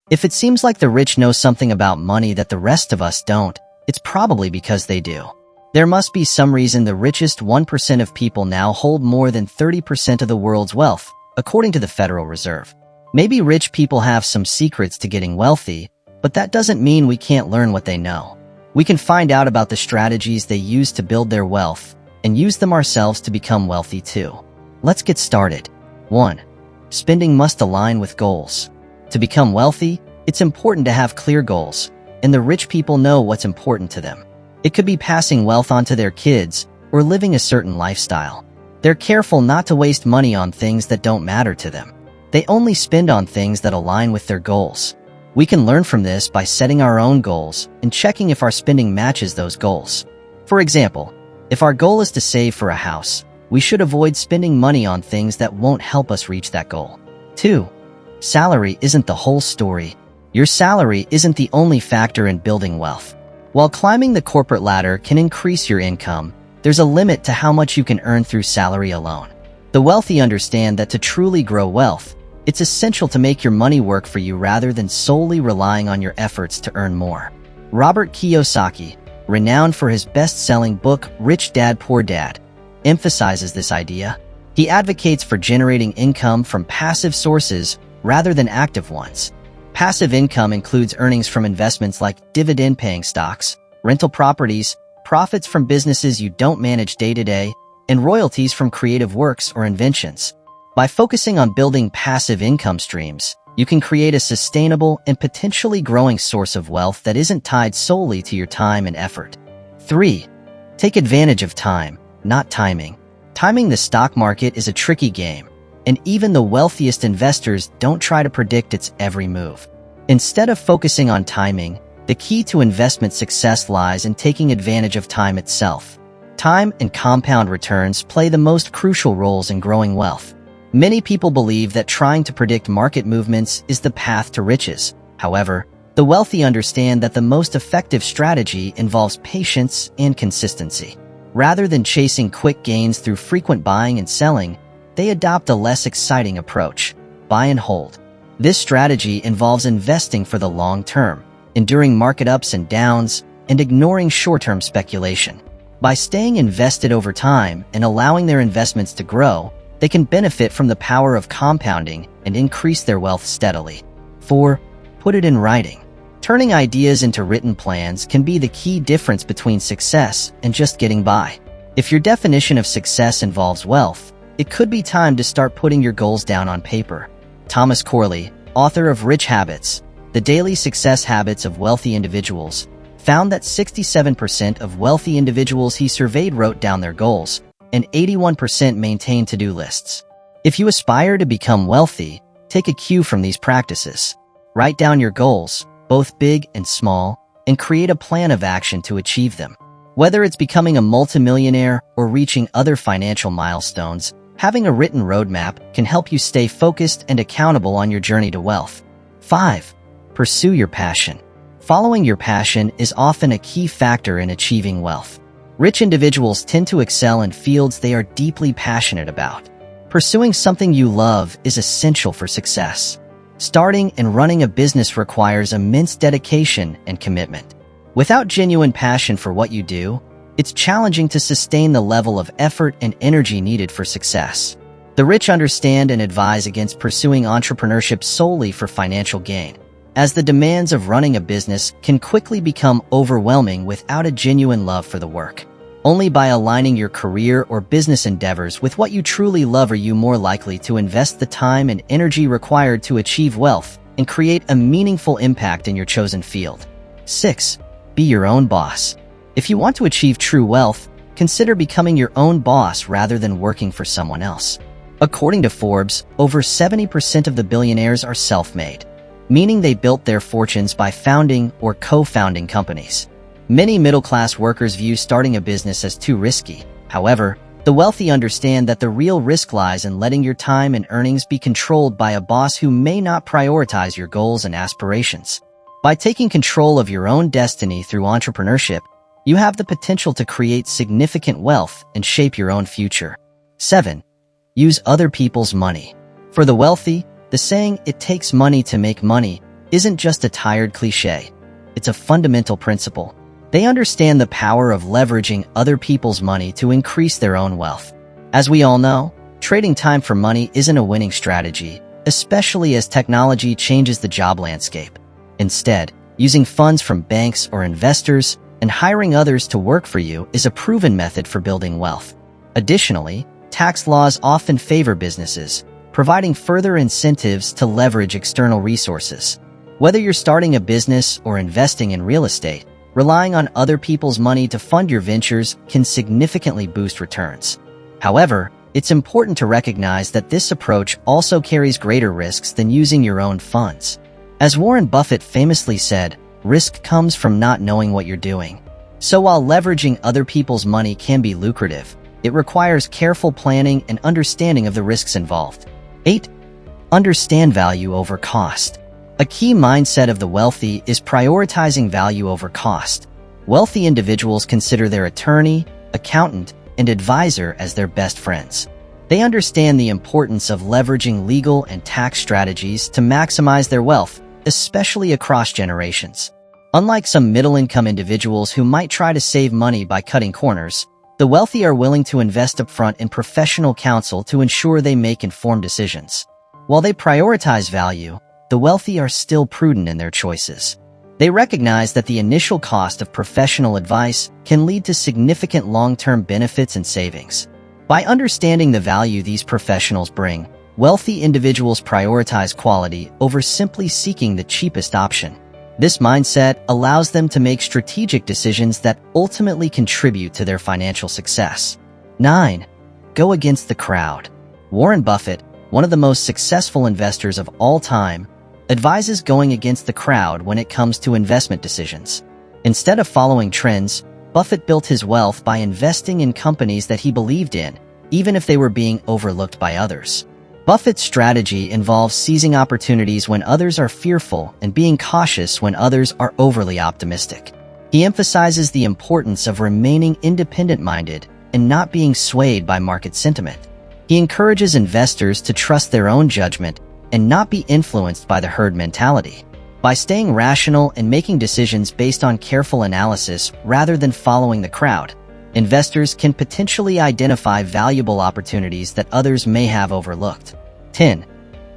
If it seems like the rich know something about money that the rest of us don't, it's probably because they do. There must be some reason the richest 1% of people now hold more than 30% of the world's wealth, according to the Federal Reserve. Maybe rich people have some secrets to getting wealthy, but that doesn't mean we can't learn what they know. We can find out about the strategies they use to build their wealth and use them ourselves to become wealthy too. Let's get started. 1. Spending must align with goals. To become wealthy, it's important to have clear goals, and the rich people know what's important to them. It could be passing wealth on to their kids or living a certain lifestyle. They're careful not to waste money on things that don't matter to them. They only spend on things that align with their goals. We can learn from this by setting our own goals and checking if our spending matches those goals. For example, if our goal is to save for a house, we should avoid spending money on things that won't help us reach that goal. 2. Salary isn't the whole story. Your salary isn't the only factor in building wealth. While climbing the corporate ladder can increase your income, there's a limit to how much you can earn through salary alone. The wealthy understand that to truly grow wealth, it's essential to make your money work for you rather than solely relying on your efforts to earn more. Robert Kiyosaki, renowned for his best-selling book Rich Dad Poor Dad, emphasizes this idea. He advocates for generating income from passive sources rather than active ones. Passive income includes earnings from investments like dividend-paying stocks, rental properties, profits from businesses you don't manage day-to-day, and royalties from creative works or inventions. By focusing on building passive income streams, you can create a sustainable and potentially growing source of wealth that isn't tied solely to your time and effort. 3. Take advantage of time, not timing. Timing the stock market is a tricky game, and even the wealthiest investors don't try to predict its every move. Instead of focusing on timing, the key to investment success lies in taking advantage of time itself. Time and compound returns play the most crucial roles in growing wealth. Many people believe that trying to predict market movements is the path to riches. However, the wealthy understand that the most effective strategy involves patience and consistency. Rather than chasing quick gains through frequent buying and selling, they adopt a less exciting approach: buy and hold. This strategy involves investing for the long term, enduring market ups and downs, and ignoring short-term speculation. By staying invested over time and allowing their investments to grow, they can benefit from the power of compounding and increase their wealth steadily. 4. Put it in writing. Turning ideas into written plans can be the key difference between success and just getting by. If your definition of success involves wealth, it could be time to start putting your goals down on paper. Thomas Corley, author of Rich Habits, The Daily Success Habits of Wealthy Individuals, found that 67% of wealthy individuals he surveyed wrote down their goals, and 81% maintained to-do lists. If you aspire to become wealthy, take a cue from these practices. Write down your goals, both big and small, and create a plan of action to achieve them. Whether it's becoming a multimillionaire or reaching other financial milestones, having a written roadmap can help you stay focused and accountable on your journey to wealth. 5. Pursue your passion. Following your passion is often a key factor in achieving wealth. Rich individuals tend to excel in fields they are deeply passionate about. Pursuing something you love is essential for success. Starting and running a business requires immense dedication and commitment. Without genuine passion for what you do, it's challenging to sustain the level of effort and energy needed for success. The rich understand and advise against pursuing entrepreneurship solely for financial gain, as the demands of running a business can quickly become overwhelming without a genuine love for the work. Only by aligning your career or business endeavors with what you truly love are you more likely to invest the time and energy required to achieve wealth and create a meaningful impact in your chosen field. 6. Be your own boss. If you want to achieve true wealth, consider becoming your own boss rather than working for someone else. According to Forbes, over 70% of the billionaires are self-made, meaning they built their fortunes by founding or co-founding companies. Many middle-class workers view starting a business as too risky. However, the wealthy understand that the real risk lies in letting your time and earnings be controlled by a boss who may not prioritize your goals and aspirations. By taking control of your own destiny through entrepreneurship, you have the potential to create significant wealth and shape your own future. 7. Use other people's money. For the wealthy, the saying, "it takes money to make money," isn't just a tired cliche. It's a fundamental principle. They understand the power of leveraging other people's money to increase their own wealth. As we all know, trading time for money isn't a winning strategy, especially as technology changes the job landscape. Instead, using funds from banks or investors and hiring others to work for you is a proven method for building wealth. Additionally, tax laws often favor businesses, providing further incentives to leverage external resources. Whether you're starting a business or investing in real estate, relying on other people's money to fund your ventures can significantly boost returns. However, it's important to recognize that this approach also carries greater risks than using your own funds. As Warren Buffett famously said, risk comes from not knowing what you're doing. So while leveraging other people's money can be lucrative, it requires careful planning and understanding of the risks involved. 8. Understand value over cost. A key mindset of the wealthy is prioritizing value over cost. Wealthy individuals consider their attorney, accountant, and advisor as their best friends. They understand the importance of leveraging legal and tax strategies to maximize their wealth, especially across generations. Unlike some middle-income individuals who might try to save money by cutting corners, the wealthy are willing to invest upfront in professional counsel to ensure they make informed decisions. While they prioritize value, the wealthy are still prudent in their choices. They recognize that the initial cost of professional advice can lead to significant long-term benefits and savings. By understanding the value these professionals bring, wealthy individuals prioritize quality over simply seeking the cheapest option. This mindset allows them to make strategic decisions that ultimately contribute to their financial success. 9. Go against the crowd. Warren Buffett, one of the most successful investors of all time, advises going against the crowd when it comes to investment decisions. Instead of following trends, Buffett built his wealth by investing in companies that he believed in, even if they were being overlooked by others. Buffett's strategy involves seizing opportunities when others are fearful and being cautious when others are overly optimistic. He emphasizes the importance of remaining independent-minded and not being swayed by market sentiment. He encourages investors to trust their own judgment and not be influenced by the herd mentality. By staying rational and making decisions based on careful analysis rather than following the crowd, investors can potentially identify valuable opportunities that others may have overlooked. 10.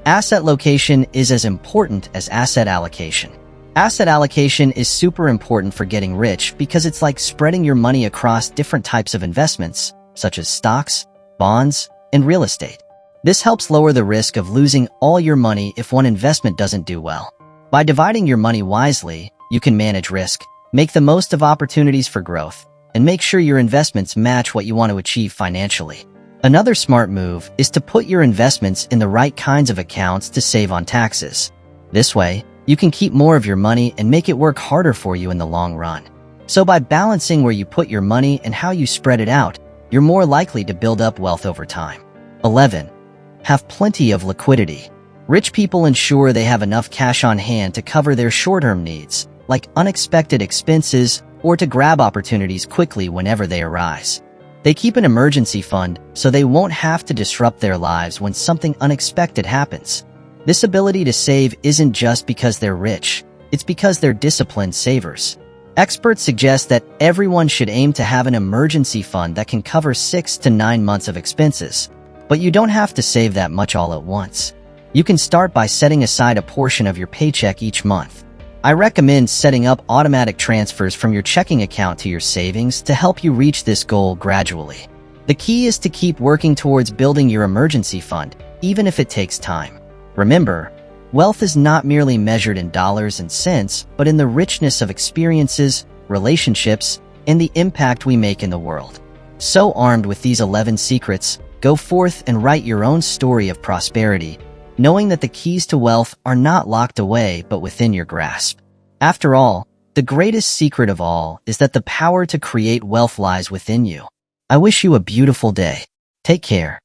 Asset location is as important as asset allocation. Asset allocation is super important for getting rich because it's like spreading your money across different types of investments, such as stocks, bonds, and real estate. This helps lower the risk of losing all your money if one investment doesn't do well. By dividing your money wisely, you can manage risk, make the most of opportunities for growth, and make sure your investments match what you want to achieve financially. Another smart move is to put your investments in the right kinds of accounts to save on taxes. This way, you can keep more of your money and make it work harder for you in the long run. So by balancing where you put your money and how you spread it out, you're more likely to build up wealth over time. 11. Have plenty of liquidity. Rich people ensure they have enough cash on hand to cover their short-term needs, like unexpected expenses or to grab opportunities quickly whenever they arise. They keep an emergency fund so they won't have to disrupt their lives when something unexpected happens. This ability to save isn't just because they're rich, it's because they're disciplined savers. Experts suggest that everyone should aim to have an emergency fund that can cover 6 to 9 months of expenses. But you don't have to save that much all at once. You can start by setting aside a portion of your paycheck each month. I recommend setting up automatic transfers from your checking account to your savings to help you reach this goal gradually. The key is to keep working towards building your emergency fund, even if it takes time. Remember, wealth is not merely measured in dollars and cents, but in the richness of experiences, relationships, and the impact we make in the world. So armed with these 11 secrets, go forth and write your own story of prosperity, knowing that the keys to wealth are not locked away but within your grasp. After all, the greatest secret of all is that the power to create wealth lies within you. I wish you a beautiful day. Take care.